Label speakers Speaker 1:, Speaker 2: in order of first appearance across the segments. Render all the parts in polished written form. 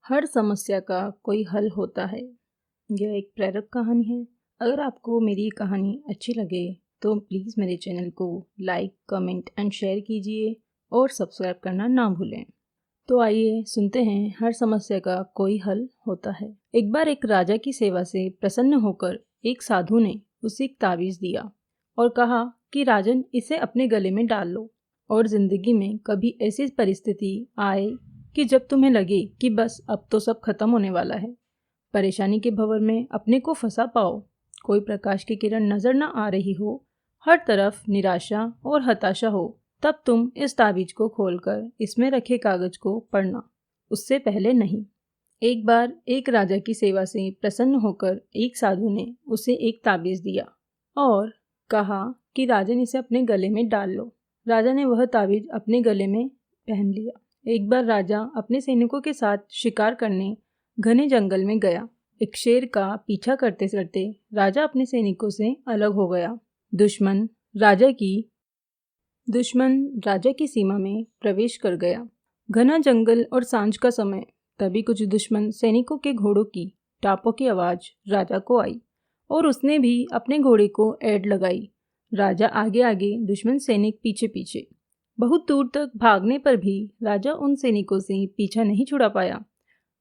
Speaker 1: हर समस्या का कोई हल होता है। यह एक प्रेरक कहानी है। अगर आपको मेरी ये कहानी अच्छी लगे तो प्लीज़ मेरे चैनल को लाइक, कमेंट एंड शेयर कीजिए और सब्सक्राइब करना ना भूलें। तो आइए सुनते हैं, हर समस्या का कोई हल होता है। एक बार एक राजा की सेवा से प्रसन्न होकर एक साधु ने उसे एक ताबीज़ दिया और कहा कि राजन, इसे अपने गले में डाल लो और ज़िंदगी में कभी ऐसी परिस्थिति आए कि जब तुम्हें लगे कि बस अब तो सब खत्म होने वाला है, परेशानी के भंवर में अपने को फंसा पाओ, कोई प्रकाश की किरण नजर न आ रही हो, हर तरफ निराशा और हताशा हो, तब तुम इस ताबीज को खोलकर इसमें रखे कागज को पढ़ना, उससे पहले नहीं। एक बार एक राजा की सेवा से प्रसन्न होकर एक साधु ने उसे एक ताबीज दिया और कहा कि राजन, इसे अपने गले में डाल लो। राजा ने वह ताबीज अपने गले में पहन लिया। एक बार राजा अपने सैनिकों के साथ शिकार करने घने जंगल में गया। एक शेर का पीछा करते करते राजा अपने सैनिकों से अलग हो गया। दुश्मन राजा की सीमा में प्रवेश कर गया। घना जंगल और सांझ का समय। तभी कुछ दुश्मन सैनिकों के घोड़ों की टापों की आवाज राजा को आई और उसने भी अपने घोड़े को ऐड लगाई। राजा आगे आगे, दुश्मन सैनिक पीछे पीछे। बहुत दूर तक भागने पर भी राजा उन सैनिकों से पीछा नहीं छुड़ा पाया।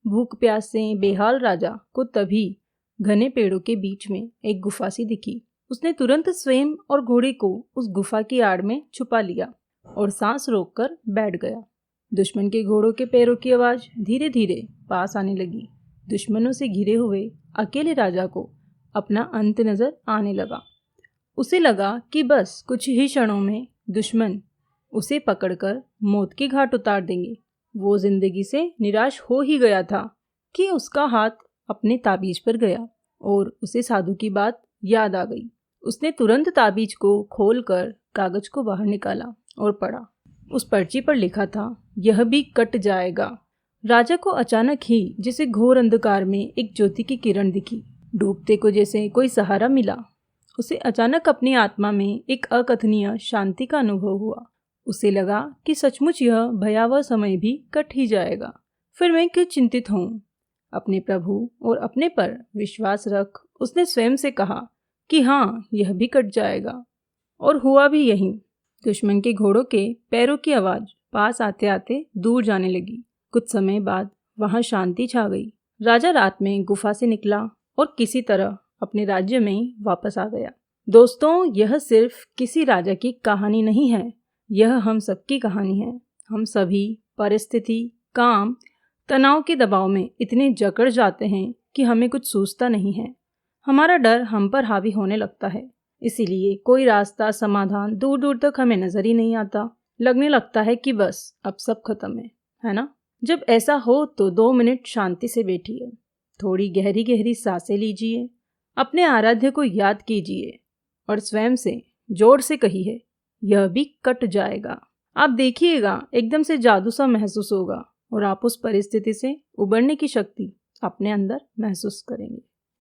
Speaker 1: भूख प्यास से बेहाल राजा को तभी घने पेड़ों के बीच में एक गुफा सी दिखी। उसने तुरंत स्वयं और घोड़े को उस गुफा की आड़ में छुपा लिया और सांस रोककर बैठ गया। दुश्मन के घोड़ों के पैरों की आवाज धीरे धीरे पास आने लगी। दुश्मनों से घिरे हुए अकेले राजा को अपना अंत नजर आने लगा। उसे लगा कि बस कुछ ही क्षणों में दुश्मन उसे पकड़कर मौत के घाट उतार देंगे। वो जिंदगी से निराश हो ही गया था कि उसका हाथ अपने ताबीज पर गया और उसे साधु की बात याद आ गई। उसने तुरंत ताबीज को खोलकर कागज को बाहर निकाला और पढ़ा। उस पर्ची पर लिखा था, यह भी कट जाएगा। राजा को अचानक ही जैसे घोर अंधकार में एक ज्योति की किरण दिखी। डूबते को जैसे कोई सहारा मिला। उसे अचानक अपनी आत्मा में एक अकथनीय शांति का अनुभव हुआ। उसे लगा कि सचमुच यह भयावह समय भी कट ही जाएगा। फिर मैं क्यों चिंतित हूँ? अपने प्रभु और अपने पर विश्वास रख, उसने स्वयं से कहा कि हाँ, यह भी कट जाएगा। और हुआ भी यही। दुश्मन के घोड़ों के पैरों की आवाज पास आते आते दूर जाने लगी। कुछ समय बाद वहां शांति छा गई। राजा रात में गुफा से निकला और किसी तरह अपने राज्य में वापस आ गया। दोस्तों, यह सिर्फ किसी राजा की कहानी नहीं है, यह हम सबकी कहानी है। हम सभी परिस्थिति, काम, तनाव के दबाव में इतने जकड़ जाते हैं कि हमें कुछ सूझता नहीं है। हमारा डर हम पर हावी होने लगता है। इसीलिए कोई रास्ता, समाधान दूर दूर तक हमें नजर ही नहीं आता। लगने लगता है कि बस अब सब खत्म है ना? जब ऐसा हो तो 2 मिनट शांति से बैठिए, थोड़ी गहरी गहरी सांसें लीजिए, अपने आराध्य को याद कीजिए और स्वयं से जोर से कहिए, यह भी कट जाएगा। आप देखिएगा, एकदम से जादू सा महसूस होगा और आप उस परिस्थिति से उबरने की शक्ति अपने अंदर महसूस करेंगे।